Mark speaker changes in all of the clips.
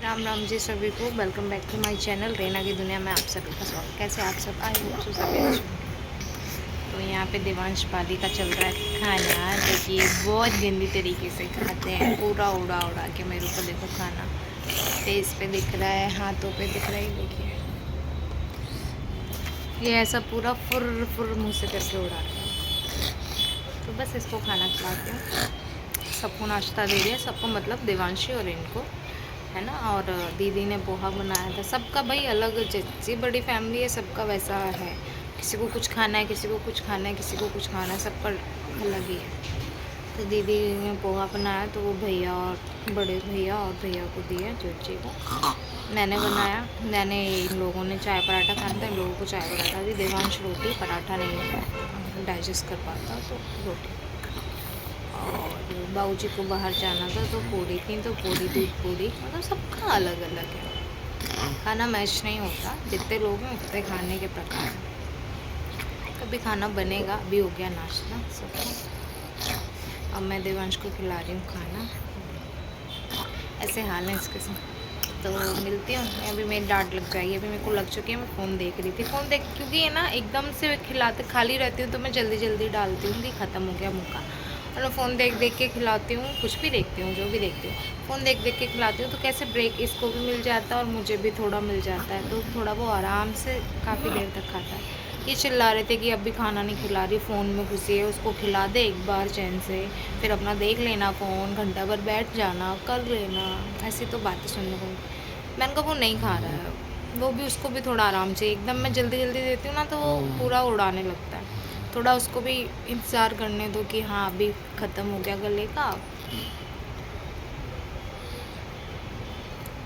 Speaker 1: राम राम जी सभी को। Welcome back to my channel Rena की दुनिया में आप सभी का स्वागत। कैसे आप सब? आई होप सो सभी अच्छे होंगे। तो यहाँ पे देवांश पाली का चल रहा है खाना। देखिए बहुत गंदी तरीके से खाते हैं, पूरा उड़ा उड़ा के मेरे को देखो खाना फेस पे दिख रहा है, हाथों पे दिख रहा है। देखिए ये ऐसा पूरा फुर फुर मुँह से करके उड़ा रहा है। तो बस इसको खाना खिलाती हूँ। सबको नाश्ता दे दिया, सबको मतलब देवांशी और इनको, है ना। और दीदी ने पोहा बनाया था। सबका भाई अलग, जैसी बड़ी फैमिली है सबका वैसा है। किसी को कुछ खाना है, किसी को कुछ खाना है, किसी को कुछ खाना है, सबका अलग ही है। तो दीदी ने पोहा बनाया तो वो भैया और बड़े भैया और भैया को दिया, चोची को। मैंने बनाया, मैंने इन लोगों ने चाय पराठा खाना था, इन लोगों को चाय पराठा दी। देवांश रोटी, पराठा नहीं डाइजेस्ट कर पाता तो रोटी। और बाबूजी को बाहर जाना था तो पूड़ी थी, तो पूड़ी दूध पूड़ी, मतलब सबका अलग अलग है। खाना मैच नहीं होता, जितने लोग हैं उतने खाने के प्रकार हैं। कभी खाना बनेगा। अभी हो गया नाश्ता सबको, अब मैं देवांश को खिला रही हूँ खाना। ऐसे हाल है इसके साथ। तो मिलती हूँ। अभी मेरी डांट लग जाएगी, अभी मेरे को लग चुकी है। मैं फ़ोन देख रही थी, फ़ोन देख, क्योंकि ये ना एकदम से खिलाते खाली रहती हूँ तो मैं जल्दी जल्दी डालती हूँ कि ख़त्म हो गया मुँह का। और मैं फ़ोन देख देख के खिलाती हूँ, कुछ भी देखती हूँ, जो भी देखती हूँ फ़ोन देख देख के खिलाती हूँ। तो कैसे ब्रेक इसको भी मिल जाता है और मुझे भी थोड़ा मिल जाता है, तो थोड़ा वो आराम से काफ़ी देर तक खाता है। ये चिल्ला रहे थे कि अभी खाना नहीं खिला रही, फ़ोन में घुसी है, उसको खिला दे एक बार चैन से, फिर अपना देख लेना फ़ोन, घंटा भर बैठ जाना, कर लेना। ऐसी तो बातें सुनने को। मैंने कहा वो नहीं खा रहा है, वो भी, उसको भी थोड़ा आराम चाहिए। एकदम मैं जल्दी जल्दी देती हूँ ना तो वो पूरा उड़ाने लगता है। थोड़ा उसको भी इंतज़ार करने दो कि हाँ अभी ख़त्म हो गया गले का।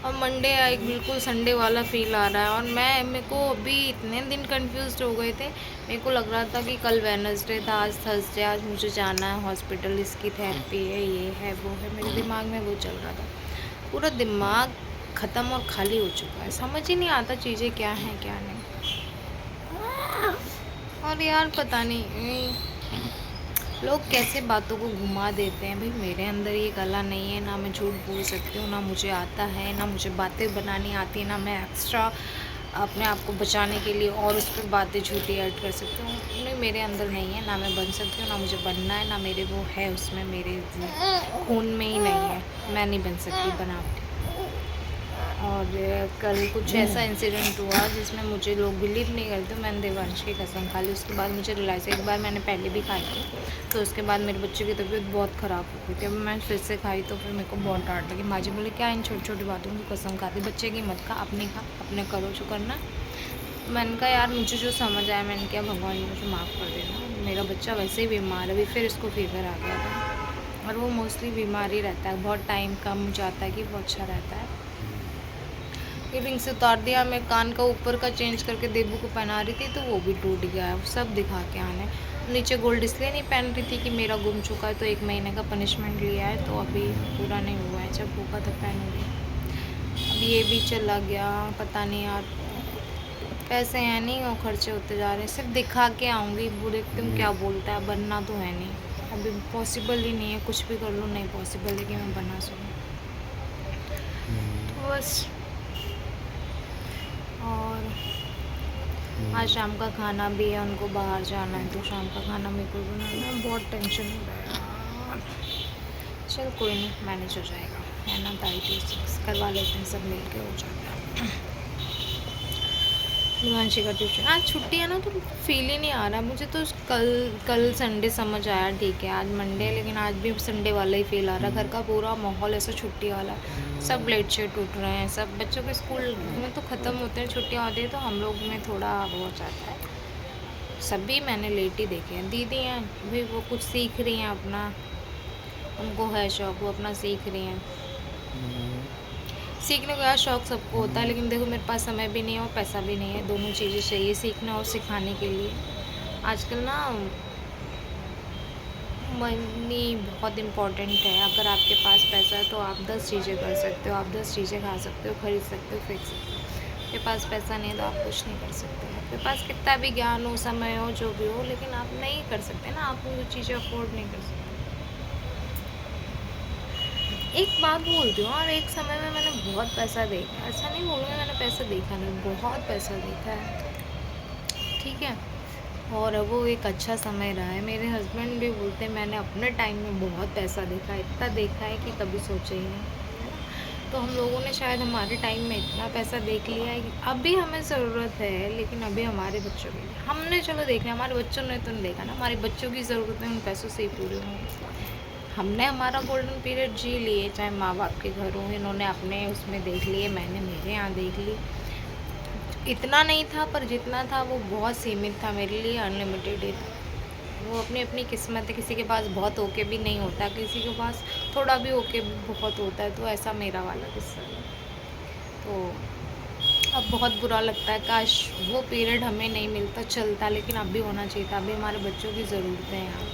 Speaker 1: और मंडे आई, बिल्कुल संडे वाला फील आ रहा है। और मेरे को अभी इतने दिन कंफ्यूज हो गए थे। मेरे को लग रहा था कि कल वेडनेसडे था, आज थर्सडे, आज मुझे जाना है हॉस्पिटल, इसकी थेरेपी है, ये है वो है, मेरे दिमाग में वो चल रहा था। पूरा दिमाग ख़त्म और खाली हो चुका है, समझ ही नहीं आता चीज़ें क्या हैं क्या नहीं। और यार पता नहीं लोग कैसे बातों को घुमा देते हैं। भाई मेरे अंदर ये कला नहीं है, ना मैं झूठ बोल सकती हूँ, ना मुझे आता है, ना मुझे बातें बनानी आती है, ना मैं एक्स्ट्रा अपने आप को बचाने के लिए और उस पर बातें झूठी ऐड कर सकती हूँ। नहीं, मेरे अंदर नहीं है, ना मैं बन सकती हूँ, ना मुझे बनना है, ना मेरे वो है उसमें, मेरे खून में ही नहीं है। मैं नहीं बन सकती बनावटी। और कल कुछ ऐसा इंसिडेंट हुआ जिसमें मुझे लोग बिलीव नहीं करते। मैंने देवांश की कसम खा ली, उसके बाद मुझे रियलाइज़, एक बार मैंने पहले भी खाई थी तो उसके बाद मेरे बच्चे की तबीयत बहुत ख़राब हो गई थी। अब मैं फिर से खाई तो फिर मेरे को बहुत डांट लगी। माँ जी बोले क्या इन छोटी छोटी बातों की कसम खाती, बच्चे की मत खा, अपनी खा, अपने करो जो करना। मैंने कहा यार मुझे जो समझ आया, मैंने क्या भगवान जी मुझे माफ़ कर देना, मेरा बच्चा वैसे ही बीमार है, अभी फिर इसको फीवर आ गया था। और वो मोस्टली बीमार ही रहता है, बहुत टाइम कम हो जाता है कि वो अच्छा रहता है। ये रिंग से उतार दिया। मैं कान का ऊपर का चेंज करके देबू को पहना रही थी तो वो भी टूट गया है, सब दिखा के आने। नीचे गोल्ड इसलिए नहीं पहन रही थी कि मेरा गुम चुका है, तो 1 महीने का पनिशमेंट लिया है, तो अभी पूरा नहीं हुआ है, जब होगा तब पहनूंगी। अब ये भी चला गया, पता नहीं यार पैसे हैं नहीं और खर्चे होते जा रहे हैं। सिर्फ दिखा के आऊँगी, वो देखती हूँ क्या बोलता है, बनना तो है नहीं, अभी पॉसिबल ही नहीं है, कुछ भी कर लूँ नहीं पॉसिबल है कि मैं बना सकूँ। तो बस। और आज शाम का खाना भी है, उनको बाहर जाना है तो शाम का खाना मेरे को बनाना है। बहुत टेंशन हो रहा है यार। चल कोई नहीं, मैनेज हो जाएगा, है ना। ताई करवा लेते हैं, सब मिल के हो जाता है। हिमांशी का ट्यूशन आज छुट्टी है ना, तो फील ही नहीं आ रहा मुझे तो। कल कल संडे समझ आया, ठीक है आज मंडे है, लेकिन आज भी संडे वाला ही फील आ रहा है। घर का पूरा माहौल ऐसा छुट्टी वाला, सब ग्लेशियर टूट रहे हैं, सब बच्चों के स्कूल में तो ख़त्म होते हैं, छुट्टियाँ होती है, तो हम लोग में थोड़ा वो हो जाता है। सभी मैंने लेट ही देखे हैं। दीदी हैं भाई, वो कुछ सीख रही हैं अपना, उनको है शौक, वो अपना सीख रही हैं। सीखने का शौक़ सबको होता है, लेकिन देखो मेरे पास समय भी नहीं है और पैसा भी नहीं है, दोनों चीज़ें चाहिए, सीखना और सिखाने के लिए। आजकल ना मनी बहुत इम्पोर्टेंट है। अगर आपके पास पैसा है तो आप 10 चीज़ें कर सकते हो, आप 10 चीज़ें खा सकते हो, खरीद सकते हो, फेंक सकते हो। आपके पास पैसा नहीं है तो आप कुछ नहीं कर सकते। आपके पास कितना भी ज्ञान हो, समय हो, जो भी हो, लेकिन आप नहीं कर सकते ना, आप वो चीज़ें अफोर्ड नहीं कर सकते। एक बात बोलती हूँ, और एक समय में मैंने बहुत पैसा देखा, ऐसा नहीं बोलूँगी मैंने पैसा देखा नहीं, बहुत पैसा देखा है, ठीक है। और वो एक अच्छा समय रहा है। मेरे हस्बैंड भी बोलते हैं मैंने अपने टाइम में बहुत पैसा देखा है, इतना देखा है कि कभी सोचे ही नहीं, है ना। तो हम लोगों ने शायद हमारे टाइम में इतना पैसा देख लिया है कि अभी हमें ज़रूरत है, लेकिन अभी हमारे बच्चों के लिए हमने चलो देख लिया, हमारे बच्चों ने तो नहीं देखा ना, हमारे बच्चों की ज़रूरतें उन पैसों से ही पूरी होंगी। हमने हमारा गोल्डन पीरियड जी लिए, चाहे माँ बाप के घर हों, इन्होंने अपने उसमें देख लिए, मैंने मेरे यहाँ देख ली। इतना नहीं था, पर जितना था वो बहुत सीमित था मेरे लिए, अनलिमिटेड ही था। वो अपनी अपनी किस्मत है, किसी के पास बहुत होके भी नहीं होता, किसी के पास थोड़ा भी होके भी बहुत होता है, तो ऐसा मेरा वाला किस्सा है। तो अब बहुत बुरा लगता है, काश वो पीरियड हमें नहीं मिलता, चलता, लेकिन अब भी होना चाहिए था। अभी हमारे बच्चों की ज़रूरत है यहाँ,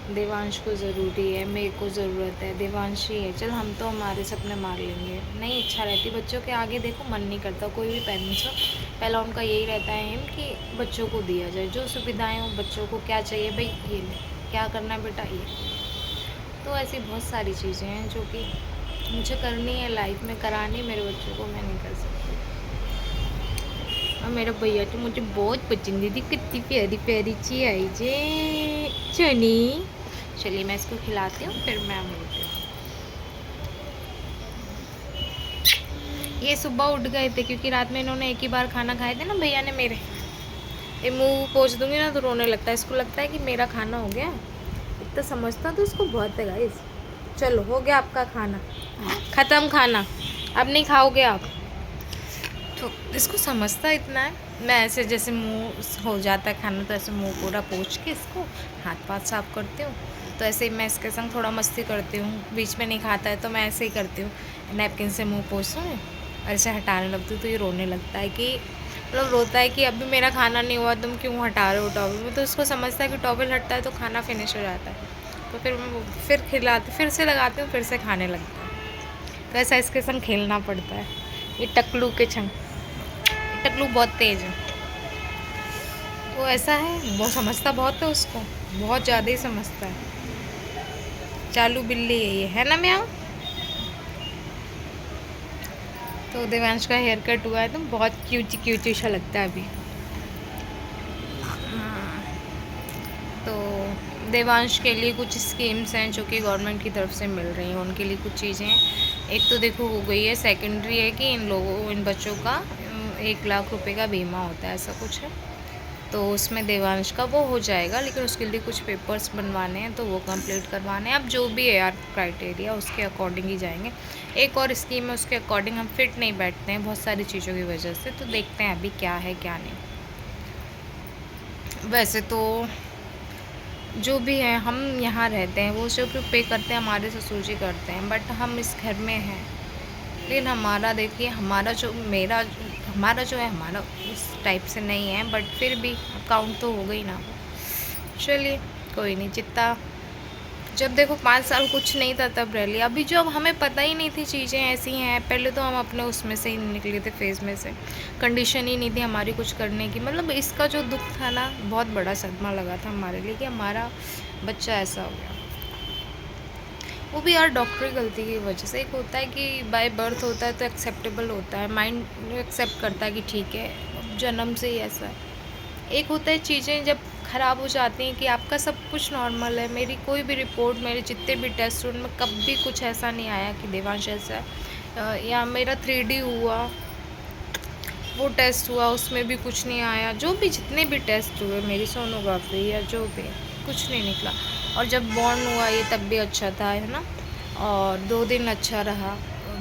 Speaker 1: देवांश को ज़रूरी है, मेरे को ज़रूरत है, देवांशी है, चल हम तो हमारे सपने मार लेंगे, नहीं इच्छा रहती बच्चों के आगे, देखो मन नहीं करता। कोई भी पेरेंट्स हो, पहला उनका यही रहता है एम कि बच्चों को दिया जाए जो सुविधाएं हो, बच्चों को क्या चाहिए भाई ये ले, क्या करना है बेटा ये। तो ऐसी बहुत सारी चीज़ें हैं जो कि मुझे करनी है लाइफ में, करानी मेरे बच्चों को, मैं नहीं कर सकती। और मेरा भैया तो मुझे बहुत पसंद है, कितनी प्यारी प्यारी ची आई जे चनी। चलिए मैं इसको खिलाती हूँ, फिर मैं मिलती हूँ। ये सुबह उठ गए थे क्योंकि रात में इन्होंने एक ही बार खाना खाए थे ना भैया ने मेरे। ये मुंह पोंछ दूंगी ना तो रोने लगता है, इसको लगता है कि मेरा खाना हो गया, इतना समझता तो इसको बहुत है गाइस। चलो हो गया आपका खाना, ख़त्म खाना, अब नहीं खाओगे आप। तो इसको समझता इतना है। मैं ऐसे जैसे मुंह हो जाता है खाना तो ऐसे मुंह पूरा पोंछ के इसको हाथ पाथ साफ करती हूँ। तो ऐसे ही मैं इसके संग थोड़ा मस्ती करती हूँ, बीच में नहीं खाता है तो मैं ऐसे ही करती हूँ, नैपकिन से मुंह पोंछती हूँ और ऐसे हटाने लगती हूँ। तो ये रोने लगता है कि मतलब रोता है कि अभी मेरा खाना नहीं हुआ, तुम क्यों हटा रहे हो टॉवल। तो उसको समझता है कि टॉवल हटता है तो खाना फिनिश हो जाता है। तो फिर मैं फिर खिलाती, फिर से लगाती हूँ, फिर से खाने लगता है। तो ऐसा इसके संग खेलना पड़ता है। ये टकलू के संग, टकलू बहुत तेज़ है, वो ऐसा है, वो समझता बहुत है, उसको बहुत ज़्यादा ही समझता है। चालू बिल्ली है ये, है ना म्याऊ। तो देवांश का हेयर कट हुआ है तो बहुत क्यूटी सा लगता है अभी। हाँ, तो देवांश के लिए कुछ स्कीम्स हैं जो कि गवर्नमेंट की तरफ से मिल रही हैं, उनके लिए कुछ चीज़ें हैं। एक तो देखो हो गई है, सेकेंडरी है कि इन बच्चों का 1 लाख रुपए का बीमा होता है, ऐसा कुछ है। तो उसमें देवांश का वो हो जाएगा, लेकिन उसके लिए कुछ पेपर्स बनवाने हैं तो वो कंप्लीट करवाने हैं। अब जो भी है यार क्राइटेरिया उसके अकॉर्डिंग ही जाएंगे। एक और स्कीम है, उसके अकॉर्डिंग हम फिट नहीं बैठते हैं बहुत सारी चीज़ों की वजह से, तो देखते हैं अभी क्या है क्या नहीं। वैसे तो जो भी है हम यहाँ रहते हैं वो सिर्फ पे करते हैं, हमारे ससुर जी करते हैं, बट हम इस घर में हैं। लेकिन हमारा देखिए, हमारा जो है हमारा उस टाइप से नहीं है, बट फिर भी काउंट तो हो गई ना। चलिए कोई नहीं, जितना जब देखो 5 साल कुछ नहीं था तब रह लिया। अभी जो हमें पता ही नहीं थी चीज़ें ऐसी हैं, पहले तो हम अपने उसमें से ही निकले थे, फेज़ में से, कंडीशन ही नहीं थी हमारी कुछ करने की। मतलब इसका जो दुख था ना, बहुत बड़ा सदमा लगा था हमारे लिए कि हमारा बच्चा ऐसा हो गया। वो भी यार डॉक्टरी गलती की वजह से। एक होता है कि बाय बर्थ होता है तो एक्सेप्टेबल होता है, माइंड एक्सेप्ट करता है कि ठीक है जन्म से ही ऐसा है। एक होता है चीज़ें जब ख़राब हो जाती हैं कि आपका सब कुछ नॉर्मल है, मेरी कोई भी रिपोर्ट, मेरे जितने भी टेस्ट उनमें कभी कुछ ऐसा नहीं आया कि देवांश ऐसा है। या मेरा 3D हुआ, वो टेस्ट हुआ, उसमें भी कुछ नहीं आया। जो भी जितने भी टेस्ट हुए, मेरी सोनोग्राफी या जो भी, कुछ नहीं निकला। और जब बॉर्न हुआ ये तब भी अच्छा था, है ना। और 2 दिन अच्छा रहा,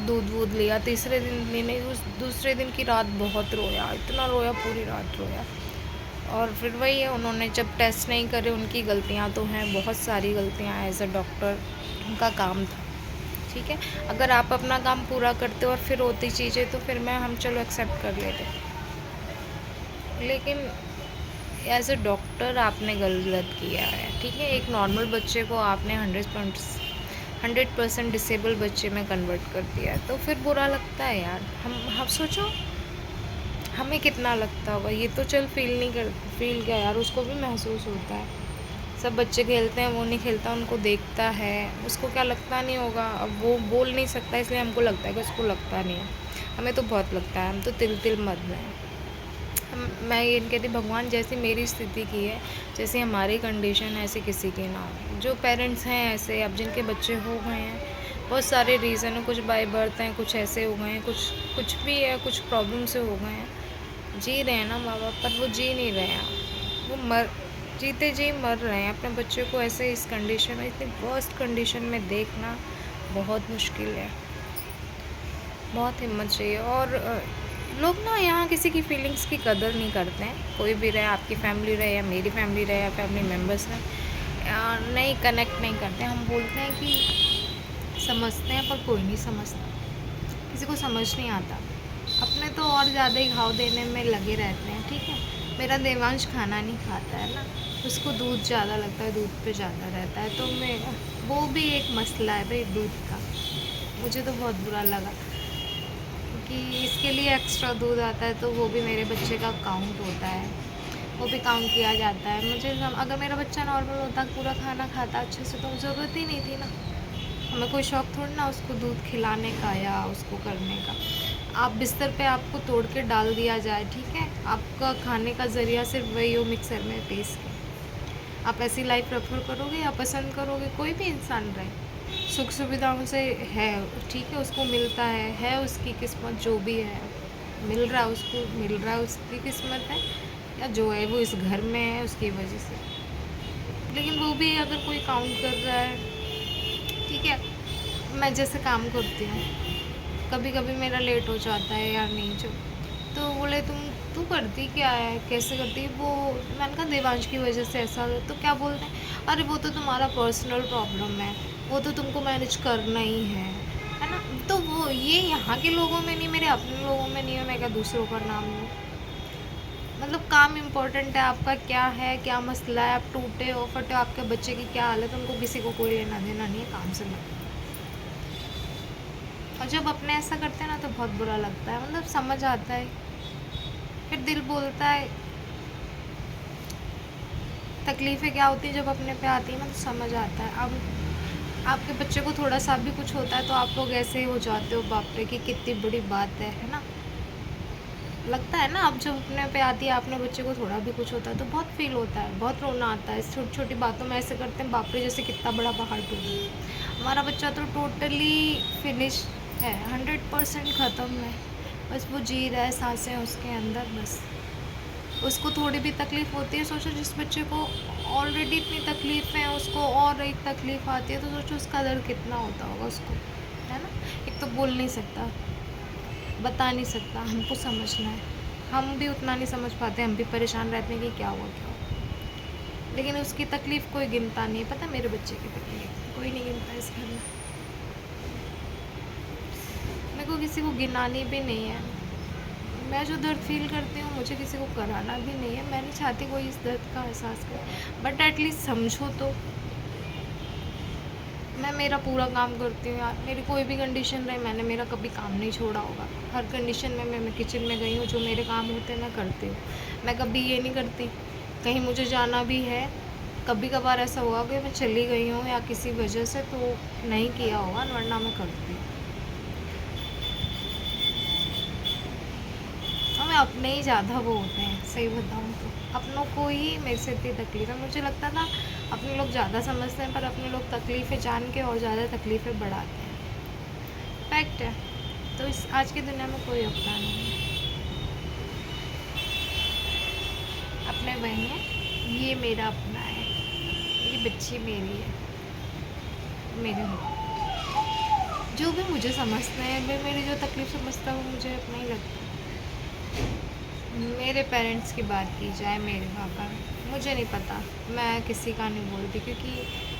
Speaker 1: दूध वूध लिया, तीसरे दिन लेने उस दूसरे दिन की रात बहुत रोया, इतना रोया, पूरी रात रोया। और फिर वही है, उन्होंने जब टेस्ट नहीं करे, उनकी गलतियाँ तो हैं, बहुत सारी गलतियाँ एज अ डॉक्टर, उनका काम था, ठीक है। अगर आप अपना काम पूरा करते और फिर होती चीज़ें तो फिर हम चलो एक्सेप्ट कर लेते, लेकिन एज अ डॉक्टर आपने गलत किया है, ठीक है। एक नॉर्मल बच्चे को आपने 100% डिसेबल बच्चे में कन्वर्ट कर दिया है, तो फिर बुरा लगता है यार। हम सोचो हमें कितना लगता होगा। ये तो चल फील नहीं कर, फील क्या यार, उसको भी महसूस होता है। सब बच्चे खेलते हैं, वो नहीं खेलता, उनको देखता है, उसको क्या लगता नहीं होगा। अब वो बोल नहीं सकता, इसलिए हमको लगता है कि उसको लगता नहीं है। हमें तो बहुत लगता है, हम तो तिल तिल मर रहे हैं। मैं ये नहीं कहती भगवान जैसी मेरी स्थिति की है, जैसी हमारी कंडीशन है, ऐसी किसी की ना हो। जो पेरेंट्स हैं ऐसे, अब जिनके बच्चे हो गए हैं, बहुत सारे रीज़न हैं, कुछ बाय बर्थ हैं, कुछ ऐसे हो गए हैं, कुछ कुछ भी है, कुछ प्रॉब्लम से हो गए हैं। जी रहे हैं ना माँ बाप, पर वो जी नहीं रहे हैं, वो मर जीते जी मर रहे हैं। अपने बच्चे को ऐसे इस कंडीशन में, इतनी वर्स्ट कंडीशन में देखना बहुत मुश्किल है। बहुत हिम्मत चाहिए। और लोग ना यहाँ किसी की फीलिंग्स की कदर नहीं करते हैं। कोई भी रहे, आपकी फैमिली रहे या मेरी फैमिली रहे या फैमिली मेम्बर्स रहे, नहीं कनेक्ट नहीं करते। हम बोलते हैं कि समझते हैं, पर कोई नहीं समझता, किसी को समझ नहीं आता। अपने तो और ज़्यादा ही घाव देने में लगे रहते हैं। ठीक है, मेरा देवांश खाना नहीं खाता है ना, उसको दूध ज़्यादा लगता है, दूध पे ज़्यादा रहता है, तो मैं वो भी एक मसला है भाई दूध का। मुझे तो बहुत बुरा लगा कि इसके लिए एक्स्ट्रा दूध आता है, तो वो भी मेरे बच्चे का काउंट होता है, वो भी काउंट किया जाता है। अगर मेरा बच्चा नॉर्मल होता, पूरा खाना खाता अच्छे से, तो ज़रूरत ही नहीं थी ना। हमें कोई शौक़ थोड़ी ना उसको दूध खिलाने का या उसको करने का। आप बिस्तर पे आपको तोड़ के डाल दिया जाए, ठीक है, आपका खाने का ज़रिया सिर्फ वही हो मिक्सर में पीस के, आप ऐसी लाइफ प्रेफर करोगे या पसंद करोगे? कोई भी इंसान रहे सुख सुविधाओं से है, ठीक है, उसको मिलता है उसकी किस्मत, जो भी है मिल रहा है उसको, मिल रहा है उसकी किस्मत है, या जो है वो इस घर में है उसकी वजह से। लेकिन वो भी अगर कोई काउंट कर रहा है, ठीक है, मैं जैसे काम करती हूँ, कभी कभी मेरा लेट हो जाता है या नहीं, जो तो बोले तू करती क्या है, कैसे करती है वो। मैंने कहा देवांश की वजह से ऐसा। तो क्या बोलते हैं, अरे वो तो तुम्हारा पर्सनल प्रॉब्लम है, वो तो तुमको मैनेज करना ही है ना। तो वो ये यहाँ के लोगों में नहीं, मेरे अपने लोगों में नहीं है, मैं क्या दूसरों का नाम लूँ। मतलब काम इम्पोर्टेंट है, आपका क्या है, क्या मसला है, आप टूटे हो फटे हो, आपके बच्चे की क्या हालत है, उनको किसी को कोई लेना देना नहीं है काम से। और जब अपने ऐसा करते हैं ना तो बहुत बुरा लगता है, मतलब समझ आता है, फिर दिल बोलता है। तकलीफ़ें क्या होती है जब अपने पे आती है ना, तो समझ आता है। अब आपके बच्चे को थोड़ा सा भी कुछ होता है तो आप लोग ऐसे हो जाते हो, बाप रे कि कितनी बड़ी बात है ना। लगता है ना, अब जब अपने पे आती है, अपने बच्चे को थोड़ा भी कुछ होता है तो बहुत फील होता है, बहुत रोना आता है। छोटी छोटी बातों में ऐसे करते हैं, बाप रे जैसे कितना बड़ा पहाड़ टूट गया। हमारा बच्चा तो टोटली फिनिश है, 100% ख़त्म है, बस वो जी रहा है, सांसें उसके अंदर बस। उसको थोड़ी भी तकलीफ़ होती है, सोचो जिस बच्चे को ऑलरेडी इतनी तकलीफ़ है, उसको और एक तकलीफ़ आती है, तो सोचो उसका दर्द कितना होता होगा उसको, है ना। एक तो बोल नहीं सकता, बता नहीं सकता, हमको समझना है, हम भी उतना नहीं समझ पाते, हम भी परेशान रहते हैं कि क्या हुआ क्या हुआ। लेकिन उसकी तकलीफ़ कोई गिनता नहीं है, पता है मेरे बच्चे की तकलीफ़ कोई नहीं गिनता इस घर में। मेरे को किसी को गिनानी भी नहीं है। मैं जो दर्द फील करती हूँ मुझे किसी को कराना भी नहीं है। मैं नहीं चाहती कोई इस दर्द का एहसास करे, बट एटलीस्ट समझो तो। मैं मेरा पूरा काम करती हूँ यार, मेरी कोई भी कंडीशन रहे, मैंने मेरा कभी काम नहीं छोड़ा होगा। हर कंडीशन में मैं किचन में गई हूँ, जो मेरे काम होते हैं मैं करती हूँ। मैं कभी ये नहीं करती, कहीं मुझे जाना भी है, कभी कभार ऐसा हुआ कि मैं चली गई हूँ या किसी वजह से तो नहीं किया होगा, वरना मैं करती हूँ। हमें अपने ही ज़्यादा वो होते हैं, सही बताऊँ तो अपनों को ही मेरे से इतनी तकलीफ़ है। मुझे लगता था अपने लोग ज़्यादा समझते हैं, पर अपने लोग तकलीफ़ें जान के और ज़्यादा तकलीफ़ें बढ़ाते हैं। फैक्ट है। तो इस आज की दुनिया में कोई अपना नहीं है, अपने वही हैं। ये मेरा अपना है, मेरी बच्ची मेरी है, मेरे जो भी मुझे समझते हैं, मेरी जो तकलीफ़ समझता है वो मुझे अपना ही लगता है। मेरे पेरेंट्स की बात की जाए, मेरे पापा, मुझे नहीं पता, मैं किसी का नहीं बोलती, क्योंकि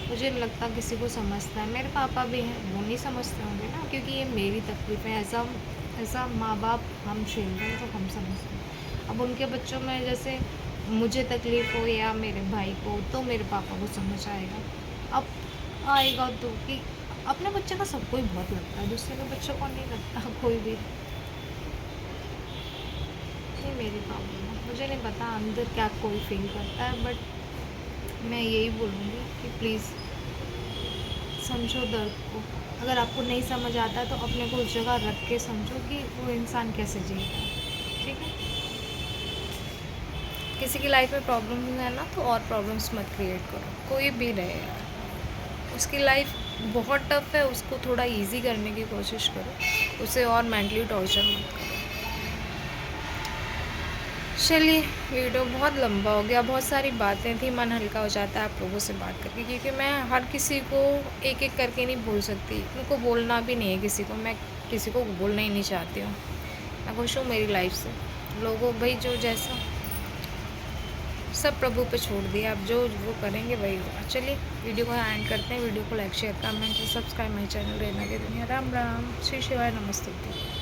Speaker 1: मुझे नहीं लगता किसी को समझता है। मेरे पापा भी हैं, वो नहीं समझते होंगे ना, क्योंकि ये मेरी तकलीफ़ है। ऐसा माँ बाप हम झेल रहे हैं तो हम समझते हैं। अब उनके बच्चों में जैसे मुझे तकलीफ़ हो या मेरे भाई को, तो मेरे पापा को समझ आएगा। अब आएगा तो कि अपने बच्चे का सबको ही बहुत लगता है, दूसरे के बच्चों को नहीं लगता कोई भी। ये मेरी प्रॉब्लम है, मुझे नहीं पता अंदर क्या कोई फील करता है, बट मैं यही बोलूँगी कि प्लीज़ समझो दर्द को। अगर आपको नहीं समझ आता तो अपने को उस जगह रख के समझो कि वो इंसान कैसे जी रहा है, ठीक है? किसी की लाइफ में प्रॉब्लम है ना, तो और प्रॉब्लम्स मत क्रिएट करो, कोई भी रहे यार। उसकी लाइफ बहुत टफ है, उसको थोड़ा इजी करने की कोशिश करो, उसे और मेंटली टॉर्चर मत करो। चलिए, वीडियो बहुत लंबा हो गया, बहुत सारी बातें थी, मन हल्का हो जाता है आप लोगों से बात करके, क्योंकि मैं हर किसी को एक एक करके नहीं बोल सकती, उनको बोलना भी नहीं है किसी को, मैं किसी को बोलना ही नहीं चाहती हूँ। मैं खुश हूँ मेरी लाइफ से, लोगों भाई जो जैसा सब प्रभु पे छोड़ दिया, अब जो वो करेंगे वही होगा। चलिए, वीडियो को एंड करते हैं। वीडियो को like share comment subscribe my channel Rena की दुनिया। राम राम, श्री शिवाय, नमस्ते।